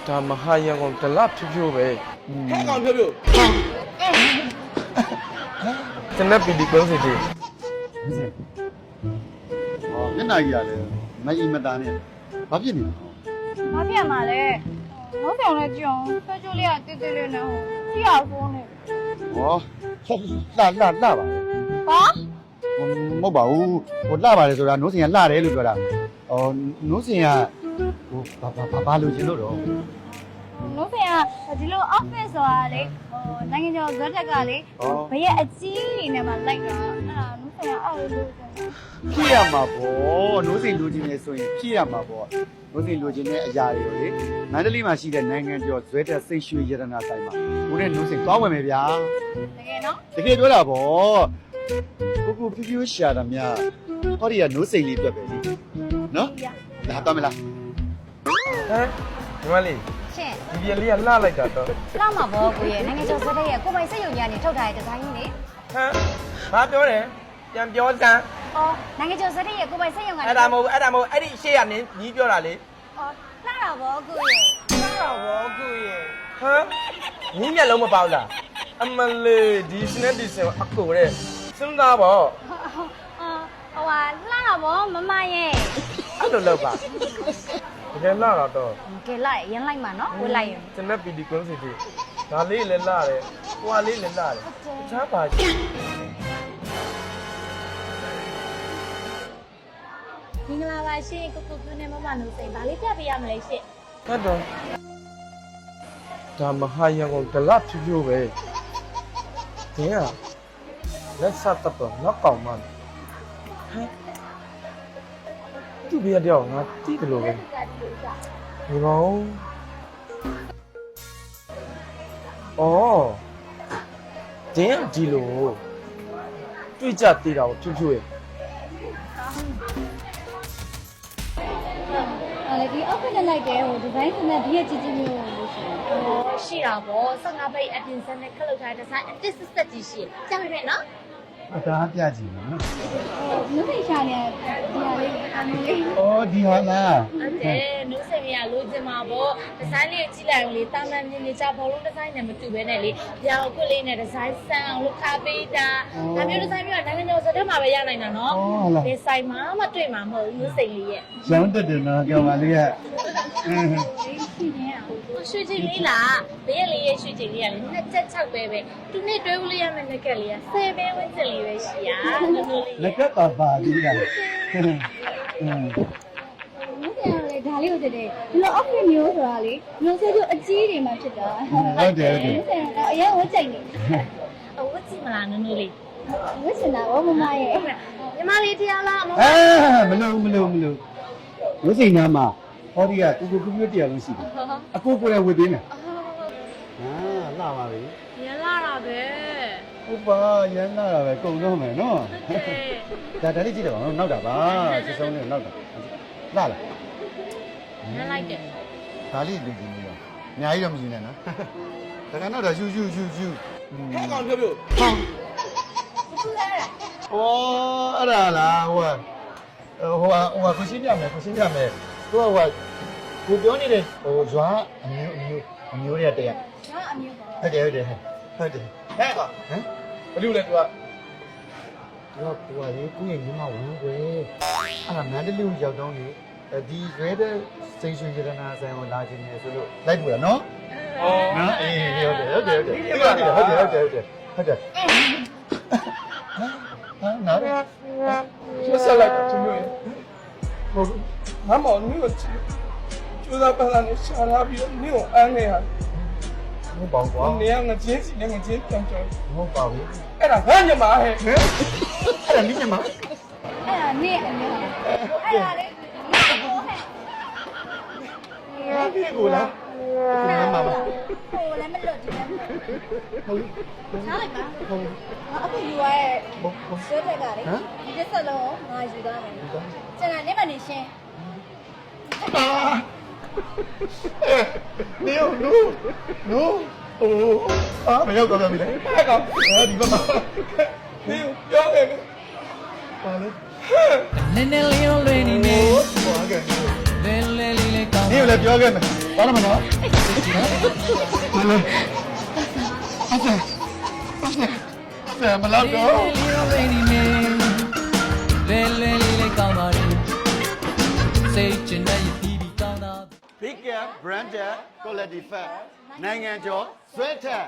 ဒါမဟာရန်ကုန်တလဖြိုးဖြိုးပဲ ဟဲ့ကောင်ဖြိုးဖြိုး စနက်ပီဒီကွန်းစီတီ မျက်နှာကြီးရတယ်မအီမတာနဲ့ဘာဖြစ်နေလဲ ။ဘာဖြစ်မှာလဲ။နောက်ဆောင်လဲကြည့်အောင်။ဖက်ချိုးလေးကတိတ်တိတ်လေးနဲ့ဟိုကြည့်ရဆုံးနေ ဟောလှပါလေ ။ဘာ မဟုတ်ပါဘူးဟိုလှပါလေဆိုတာနိုးစင်ကလှတယ်လို့ပြောတာဟောနိုးစင်ကဟိုဘာလို့ရှင်လို့တော့ လို့ဖေကဒီလို office ဆိုတာလေဟိုနိုင်ငံကျော်ဇက်တက်ကလေဘရဲ့အကြီးအနေနဲ့မှလိုက်တော့အဲ့ဒါလို့ဖေကအဲ့လို ဖြစ်ရမှာပေါ့နိုးစင်လူချင်းနေဆိုရင်ဖြစ်ရမှာပေါ့နိုးစင်လူချင်းနဲ့အရာတွေလေမန္တလေးမှာရှိတဲ့နိုင်ငံကျော်ဇွဲတက်စိတ်ရွှေရတနာဆိုင်မှာဦးနဲ့နိုးစင်သွားဝင်မယ်ဗျာ တကယ်နော် တကယ်ပြောတာပေါ့ကိုဖြူဖြူရှာတာများဟောဒီကနိုးစိန်လေးတွေ့ပဲလေနော်လာတော့မလား ဟမ်ဒီမလေး ရှင် ဒီပြလေးကလှလိုက်တာတော့ လောက်မှာပေါ့ကိုရဲ့နိုင်ငံကျော်ဇက်တက်ရဲ့ကိုပိုင်စက်ရုံကြီးကနေထုတ်ထားတဲ့ဒီဇိုင်းကြီးလေ ဟမ်ဘာပြောတယ်ပြန်ပြောစမ်း အော်နိုင်ငံကျော်ဇက်တက်ရဲ့ကိုပိုင်စက်ရုံကနေ အဲ့ဒါမဟုတ်အဲ့ဒီရှေ့ကနေညီးပြောတာလေ အော်လှတာပေါ့ကိုရဲ့ လှတာဘောကူရဲ့ဟမ်ညီးမျက်လုံးမပေါက်လားအမလေးဒီစနဲ့ဒီစအကိုတဲ့စဉ်းစားပေါ့ ဟိုဟာလှတာပေါ့မမရဲ့ အဲ့လိုလုပ်ပါတကယ်လှတာတော့ ကဲလိုက်ရမ်းလိုက်မှာနော်ဝေးလိုက်ရင် စနက်ပီဒီကွန်းစီတီဒါလေးလည်းလှတယ်ဟွာလေးလည်းလှတယ်တခြားပါရှိ မင်္ဂလာပါရှင်ကိုကိုပြနဲ့မမနှုတ်စိန်ဗာလေးပြပေးရမလဲရှင် တတ်တော့ဒါမဟာရန်ကုန်တလဖြိုးဖြိုးပဲတင်းอ่ะလက်ဆက်တော့နောက်ကောင်မှဟမ်သူ့ပြရတော့ငါတိတယ်လို့ပဲဒီကောင်အော်တင်းဒီလိုတွေ့ကြသေးတာကိုဖြိုးဖြိုးရဲ့ အဲ့ဒီ office နဲ့လိုက်တယ်ဟိုဒီဇိုင်းစနဲ့ဒီရဲ့ကြီးကြီးမျိုးလို့ရှိတယ်ဟောရှိတာပေါ့15ပိတ်အတင်စနဲ့ခက်လောက်ထားတဲ့ဒီဇိုင်းအတစ်စက်ကြီးရှိကြမယ်ပဲနော် ဒါပြကြည့်နော် ဟိုနုစိန်ရှာနေဒီဟာလေးအမျိုးလေး အော်ဒီဟာလား ဟုတ်တယ်နုစိန်ရလိုချင်မှာပေါ့ဒီဇိုင်းလေးကြည့်လိုက်အောင်လေတာမန်မြင်နေကြဘောလုံးဒီဇိုင်းနဲ့မတူဘဲနဲ့လေပြောင်ခွက်လေးနဲ့ဒီဇိုင်းဆန်းအောင်လို့ခါပေးတာဒါမျိုးဒီဇိုင်းမျိုးကနိုင်ငံတော်စတဲ့မှာပဲရနိုင်တာနော်ဒီဆိုင်မှာမတွေ့မှာမဟုတ်ဘူးနုစိန်လေးရဲ့ ရောင်းတက်တယ်နော်ကြောင်ပါလေးက ရှိနေအောင် ရွှေချိန်လေးလားဘေးလေးရဲ့ရွှေချိန်လေးကလေ2.6ပဲသူနဲ့တွဲဦးလေးရမယ်လက်ကက်လေးက10ပဲဝန်းကျင်လေးပဲရှိရနုလေး လက်ကပါသေးတာ နုစိန်ကလေဒါလေးကိုတည်းဒီလို office မျိုးဆိုတာလေမျိုးစေ့ကျအကြီးတွေမှဖြစ်တာ ဟုတ်တယ်ဟုတ်တယ် နုစိန်ကအရင်ဝတ်ကြိုက်နေ အဝတ်ကြည့်မလားနုလေး ဝတ်စင်တာဘောမမရဲ့ ညီမလေးတရားလားမမ မလို့ဝစိန်နာမှာဟောဒီကကိုပြည့်တရားလုံးရှိတယ်အကိုကိုလည်းဝတ်သေးတယ်လှပါပြီ ရလာတာပဲ ဟုတ်ပါရမ်းလာတာပဲကုန်တော့မယ်နော် ဒါလေးကြည့်တယ်ပါနော်နောက်တာပါစစုံလေးနောက်တာလှလား ရလိုက်တယ် ဒါလေးလူကြီးနေတာအများကြီးတော့မယူနဲ့နော်ဒါကနောက်တော့ယူ ဟဲ့ကောင်ဖြိုးဖြိုး ဟောအဲ့ဒါလားဟိုကိုရှင်းပြမယ်သူကကိုပြောနေတဲ့ဟိုဇွာအမျိုးတွေကတည်းက ဟာအမျိုးပေါ့ ဟုတ်တယ်ဟဲ့ကောင် ဟမ် ဘလူးလဲ तू က သူကလေကိုယ့်ရဲ့ညီမဝင်ကွယ်အဲ့ဒါမန္တလေးကိုရောက်တော့လေဒီရွဲတဲ့စိတ်ရွှေရတနာဆိုင်ကိုလာခြင်းနေဆိုလို့လိုက်ပို့တာနော် အော် နော်အေးဟုတ်တယ်ဟုတ်တယ်ဟာနား ဆက်လိုက်တော့သူမျိုးရဲ့ဟုတ်ငါမောင်နင်းကိုကျိုးသားပန်းလာနေရှာလာပြီးတော့နင်းကိုအန်းနေရ မဟုတ်ပါဘူးကွာ နေရငချင်းစီနဲ့ငချင်းပြန်ကြော မဟုတ်ပါဘူး အဲ့ဒါငါညမဟဲ့ အဲ့ဒါနင်းညမ အဲ့ဒါနေအမျိုးအဲ့ဒါလေဘောဟဲ့ ဒီကိုလားဒီမှာပါ ဟိုလည်းမလွတ်ဒီလည်းဟုတ် ထားလိုက်ပါအခုယူရတဲ့ဆွဲထက်ကလေဒီတစ်ဆက်လုံးငါယူသွားမယ်ကျန်တာနေမနေရှင်း နေဦးနိုးမရောက်တော့ပြီလေ ဟဲ့ကောင် ဒီဘက်မှာ နင်းပြောခဲ့တယ် ပါလေ နည်းနည်းလေးလွယ်နေနေ ဟောကဲ လဲလဲလေးလေးကောင်း你有来表演没？完了没呢？完了。ဆယ်မလောက်တော့ လေလေလေးကောင်းပါလေစိတ်ချတဲ့ရပြီးပြီးကောင်းတာ Big Branded Quality Fat နိုင်ငံကျော်ဆွဲထက်